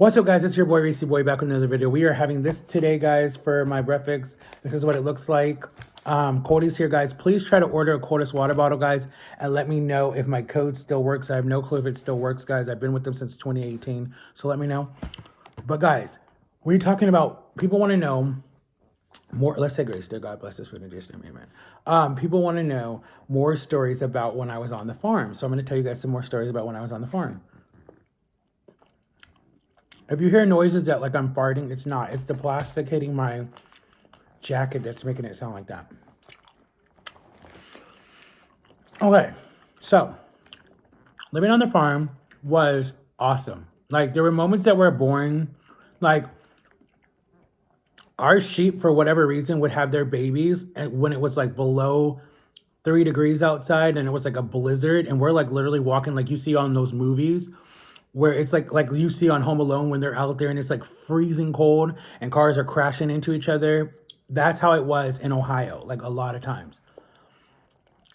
What's up, guys? It's your boy Reesie Boy back with another video. We are having this today, guys, for my breakfast. This is what it looks like. Cody's here, guys. Please try to order a coldest water bottle, guys, and let me know if my code still works. I have no clue if it still works, guys. I've been with them since 2018, so let me know. But guys, we're talking about, people want to know more. Let's say grace. Dear God, bless this food and dish name, amen. People want to know more stories about when I was on the farm. So I'm going to tell you guys some more stories about when I was on the farm. If you hear noises that like I'm farting, it's not. It's the plastic hitting my jacket that's making it sound like that. Okay, so living on the farm was awesome. Like there were moments that were boring. Like our sheep, for whatever reason, would have their babies and when it was like below 3 degrees outside and it was like a blizzard and we're like literally walking like you see on those movies where it's like you see on Home Alone when they're out there and it's like freezing cold and cars are crashing into each other. That's how it was in Ohio, like a lot of times.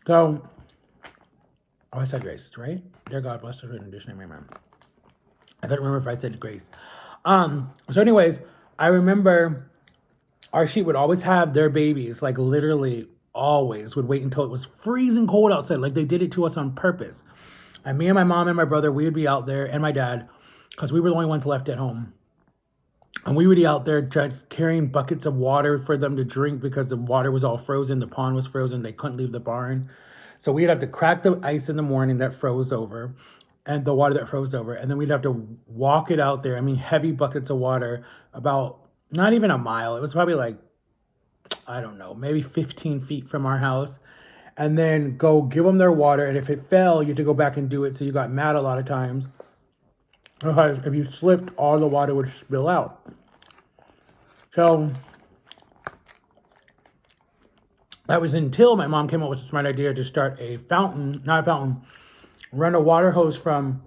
So, I said grace, right? Dear God, bless the food and dish name, amen. I couldn't remember if I said grace. So anyways, I remember our sheep would always have their babies, like literally always would wait until it was freezing cold outside. Like they did it to us on purpose. And me and my mom and my brother, we would be out there, and my dad, because we were the only ones left at home. And we would be out there carrying buckets of water for them to drink because the water was all frozen. The pond was frozen. They couldn't leave the barn. So we'd have to crack the ice in the morning that froze over, and the water that froze over. And then we'd have to walk it out there. I mean, heavy buckets of water, about not even a mile. It was probably like, I don't know, maybe 15 feet from our house. And then go give them their water. And if it fell, you had to go back and do it. So you got mad a lot of times. Because if you slipped, all the water would spill out. So that was until my mom came up with a smart idea to start a fountain, not a fountain, run a water hose from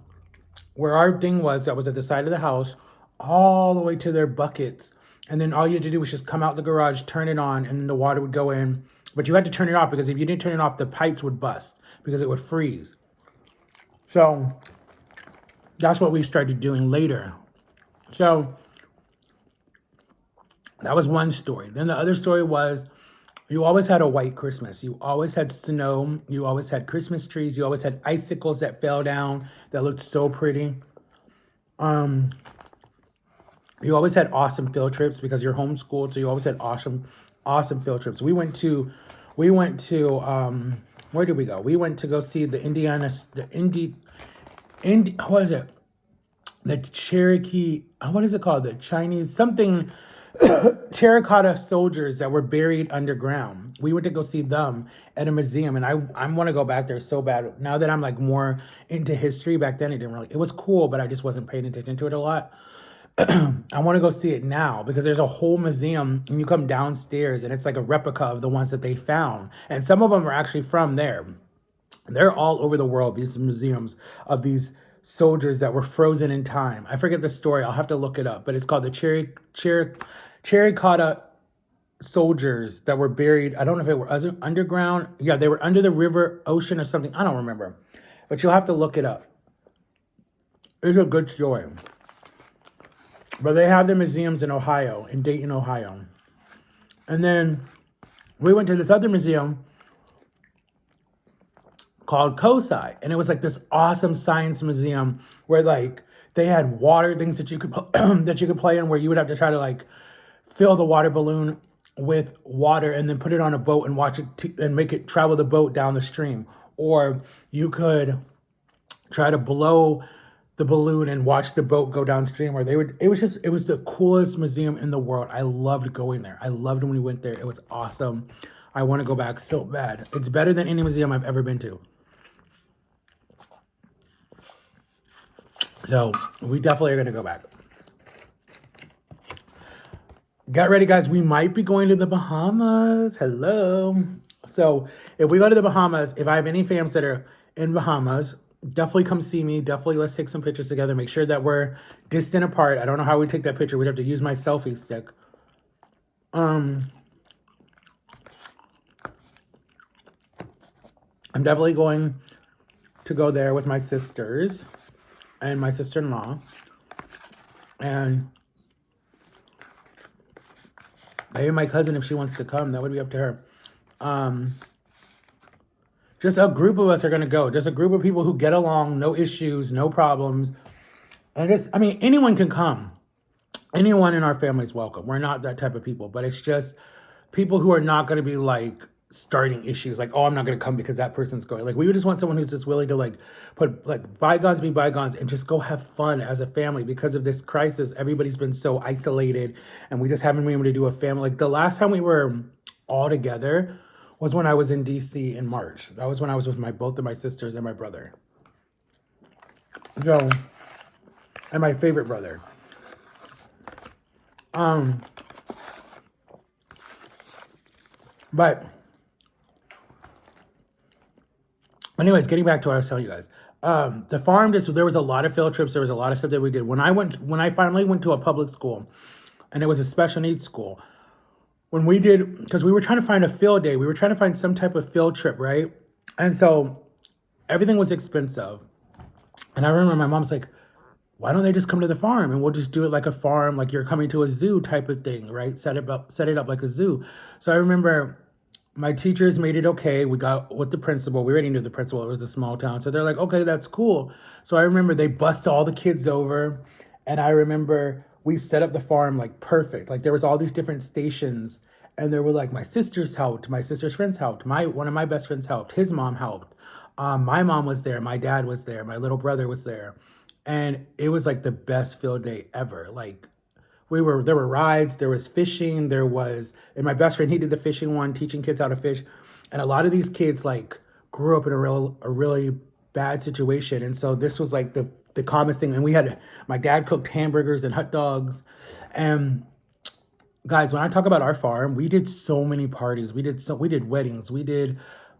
where our thing was, that was at the side of the house, all the way to their buckets. And then all you had to do was just come out the garage, turn it on, and then the water would go in. But you had to turn it off because if you didn't turn it off, the pipes would bust because it would freeze. So that's what we started doing later. So that was one story. Then the other story was you always had a white Christmas. You always had snow. You always had Christmas trees. You always had icicles that fell down that looked so pretty. You always had awesome field trips because you're homeschooled. So you always had awesome field trips. We went to where did we go? We went to go see the what is it? The Cherokee, what is it called? The Chinese, something, terracotta soldiers that were buried underground. We went to go see them at a museum, and I want to go back there so bad. Now that I'm like more into history, back then it was cool, but I just wasn't paying attention to it a lot. I want to go see it now because there's a whole museum and you come downstairs and it's like a replica of the ones that they found. And some of them are actually from there. They're all over the world, these museums of these soldiers that were frozen in time. I forget the story. I'll have to look it up, but it's called the Cherokee soldiers that were buried. I don't know if it were underground. Yeah, they were under the river, ocean or something. I don't remember, but you'll have to look it up. It's a good story. But they have the museums in Ohio, in Dayton, Ohio. And then we went to this other museum called COSI. And it was like this awesome science museum where like they had water things that you could that you could play in, where you would have to try to like fill the water balloon with water and then put it on a boat and watch it and make it travel the boat down the stream. Or you could try to blow the balloon and watch the boat go downstream, or it was the coolest museum in the world. I loved going there. I loved when we went there. It was awesome. I want to go back so bad. It's better than any museum I've ever been to. So we definitely are going to go back. Get ready, guys. We might be going to the Bahamas. Hello. So if we go to the Bahamas, if I have any fams that are in Bahamas, definitely come see me. Definitely let's take some pictures together. Make sure that we're distant apart. I don't know how we take that picture. We'd have to use my selfie stick. I'm definitely going to go there with my sisters and my sister-in-law. And maybe my cousin, if she wants to come, that would be up to her. Um, just a group of us are going to go. Just a group of people who get along, no issues, no problems. And just, I mean, anyone can come. Anyone in our family is welcome. We're not that type of people, but it's just people who are not going to be like starting issues. Like, oh, I'm not going to come because that person's going. Like, we would just want someone who's just willing to like put like bygones be bygones and just go have fun as a family. Because of this crisis, everybody's been so isolated, and we just haven't been able to do a family. Like the last time we were all together was when I was in DC in March. That was when I was with my both of my sisters and my brother. So, and my favorite brother. But anyways, getting back to what I was telling you guys. The farm, just there was a lot of field trips. There was a lot of stuff that we did. When I finally went to a public school, and it was a special needs school. When we did, because we were trying to find a field day, we were trying to find some type of field trip, right? And so everything was expensive. And I remember my mom's like, why don't they just come to the farm and we'll just do it like a farm, like you're coming to a zoo type of thing, right? Set it up like a zoo. So I remember my teachers made it okay. We got with the principal. We already knew the principal. It was a small town. So they're like, okay, that's cool. So I remember they bussed all the kids over. And I remember we set up the farm like perfect. Like there was all these different stations. And there were like my sisters helped. My sister's friends helped. One of my best friends helped. His mom helped. My mom was there. My dad was there. My little brother was there. And it was like the best field day ever. Like there were rides, there was fishing, and my best friend, he did the fishing one, teaching kids how to fish. And a lot of these kids like grew up in a really bad situation. And so this was like the calmest thing. And my dad cooked hamburgers and hot dogs. And guys, when I talk about our farm, we did so many parties. We did weddings, we did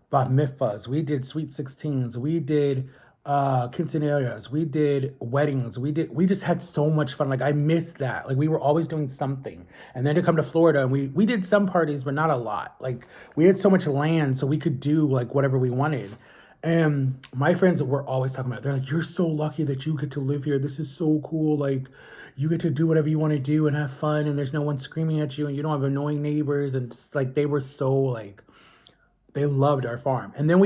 bat mitzvahs, we did sweet 16s, we did quinceañeras, we did weddings, we just had so much fun. Like I missed that. Like we were always doing something. And then to come to Florida, and we did some parties, but not a lot. Like we had so much land, so we could do like whatever we wanted. And my friends were always talking about it. They're like, you're so lucky that you get to live here. This is so cool. Like you get to do whatever you want to do and have fun, and there's no one screaming at you, and you don't have annoying neighbors. And it's like they were so like they loved our farm. And then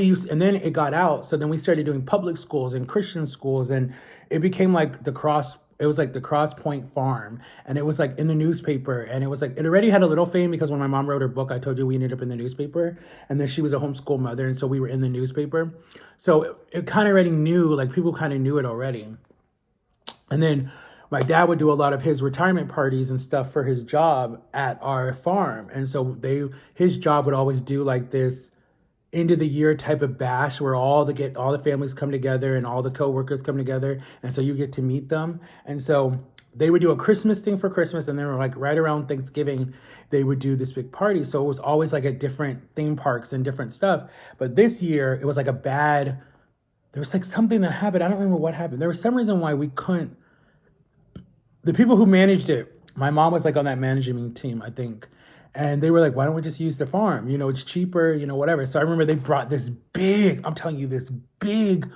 it got out. So then we started doing public schools and Christian schools, and it became like it was like the Cross Point Farm, and it was like in the newspaper, and it was like, it already had a little fame because when my mom wrote her book, I told you we ended up in the newspaper, and then she was a homeschool mother, and so we were in the newspaper. So it kind of already knew, like people kind of knew it already. And then my dad would do a lot of his retirement parties and stuff for his job at our farm. And so his job would always do like this end of the year type of bash where all the families come together and all the coworkers come together, and so you get to meet them. And so they would do a Christmas thing for Christmas, and then like right around Thanksgiving they would do this big party. So it was always like at different theme parks and different stuff. But this year it was like there was like something that happened. I don't remember what happened. There was some reason why we couldn't. The people who managed it, my mom was like on that management team, I think. And they were like, why don't we just use the farm? It's cheaper, whatever. So I remember they brought this big, I'm telling you, this big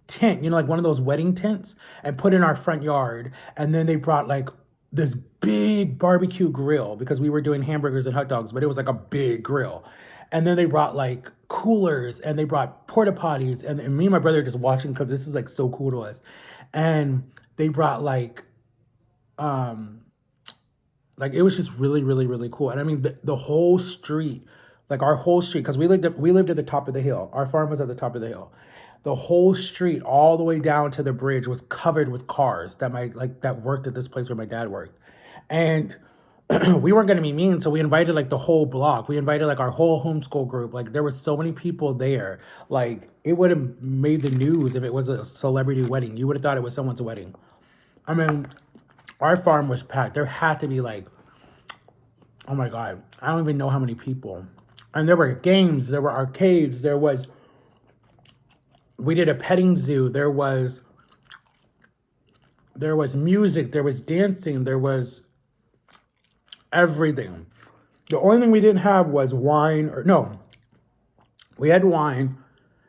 tent, like one of those wedding tents, and put in our front yard. And then they brought like this big barbecue grill because we were doing hamburgers and hot dogs, but it was like a big grill. And then they brought like coolers, and they brought porta potties. And me and my brother are just watching because this is like so cool to us. And they brought like it was just really, really, really cool. And I mean, the whole street, like our whole street, because we lived at the top of the hill. Our farm was at the top of the hill. The whole street, all the way down to the bridge, was covered with cars that worked at this place where my dad worked. And we weren't going to be mean, so we invited like the whole block. We invited like our whole homeschool group. Like there were so many people there. Like it would have made the news if it was a celebrity wedding. You would have thought it was someone's wedding. I mean, our farm was packed. There had to be like, oh my God, I don't even know how many people. And there were games, there were arcades, we did a petting zoo, there was music, there was dancing, there was everything. The only thing we didn't have was wine, we had wine,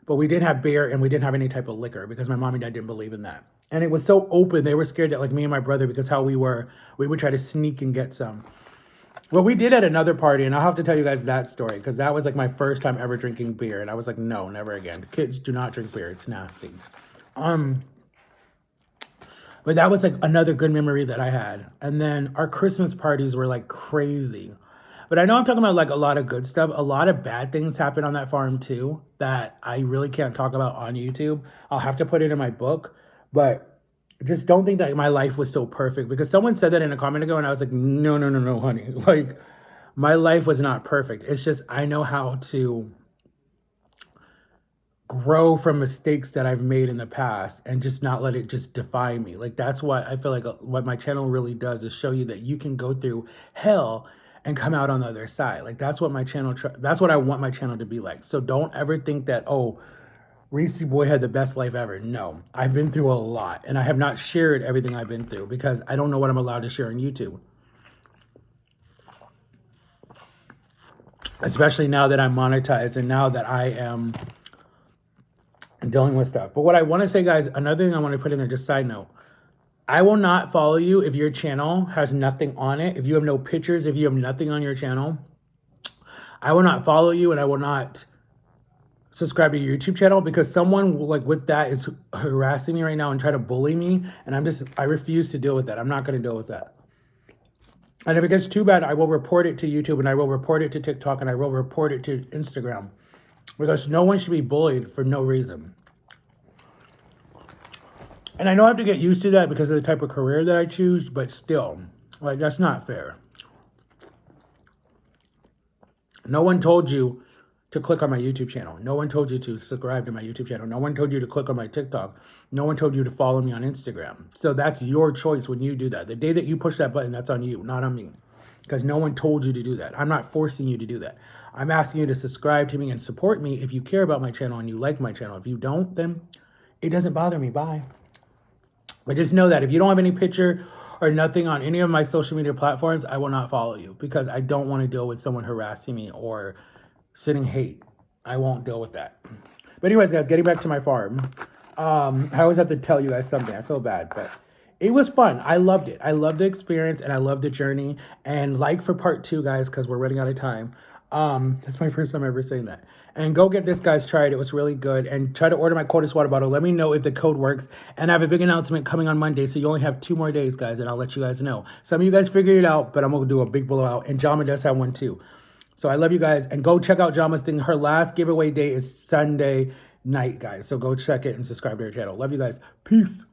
but we didn't have beer, and we didn't have any type of liquor because my mom and dad didn't believe in that. And it was so open, they were scared that like me and my brother, because how we would try to sneak and get some. Well, we did at another party, and I'll have to tell you guys that story because that was like my first time ever drinking beer, and I was like, no, never again. Kids do not drink beer; it's nasty. Um, but that was like another good memory that I had. And then our Christmas parties were like crazy. But I know I'm talking about like a lot of good stuff. A lot of bad things happen on that farm too that I really can't talk about on YouTube. I'll have to put it in my book, but just don't think that my life was so perfect because someone said that in a comment ago and I was like, no, no, no, no, honey. Like my life was not perfect. It's just I know how to grow from mistakes that I've made in the past and just not let it just define me. Like that's what I feel like what my channel really does is show you that you can go through hell and come out on the other side. Like that's what my channel that's what I want my channel to be like. So don't ever think that oh, Reesie Boy had the best life ever. No, I've been through a lot and I have not shared everything I've been through because I don't know what I'm allowed to share on YouTube. Especially now that I'm monetized and now that I am dealing with stuff. But what I want to say, guys, another thing I want to put in there, just side note, I will not follow you if your channel has nothing on it. If you have no pictures, if you have nothing on your channel, I will not follow you and I will not subscribe to your YouTube channel because someone like with that is harassing me right now and trying to bully me. And I refuse to deal with that. I'm not going to deal with that. And if it gets too bad, I will report it to YouTube and I will report it to TikTok and I will report it to Instagram because no one should be bullied for no reason. And I know I have to get used to that because of the type of career that I choose, but still, like, that's not fair. No one told you to click on my YouTube channel. No one told you to subscribe to my YouTube channel. No one told you to click on my TikTok. No one told you to follow me on Instagram. So that's your choice when you do that. The day that you push that button, that's on you, not on me. Because no one told you to do that. I'm not forcing you to do that. I'm asking you to subscribe to me and support me if you care about my channel and you like my channel. If you don't, then it doesn't bother me. Bye. But just know that if you don't have any picture or nothing on any of my social media platforms, I will not follow you because I don't want to deal with someone harassing me or sending hate. I won't deal with that. But anyways, guys, getting back to my farm. I always have to tell you guys something. I feel bad, but it was fun. I loved it. I loved the experience and I loved the journey. And like for part 2, guys, because we're running out of time. That's my first time ever saying that. And go get this, guys. Try it. It was really good. And try to order my coldest water bottle. Let me know if the code works. And I have a big announcement coming on Monday. So you only have 2 more days, guys. And I'll let you guys know. Some of you guys figured it out, but I'm going to do a big blowout. And Jama does have one too. So I love you guys. And go check out Jama's thing. Her last giveaway day is Sunday night, guys. So go check it and subscribe to her channel. Love you guys. Peace.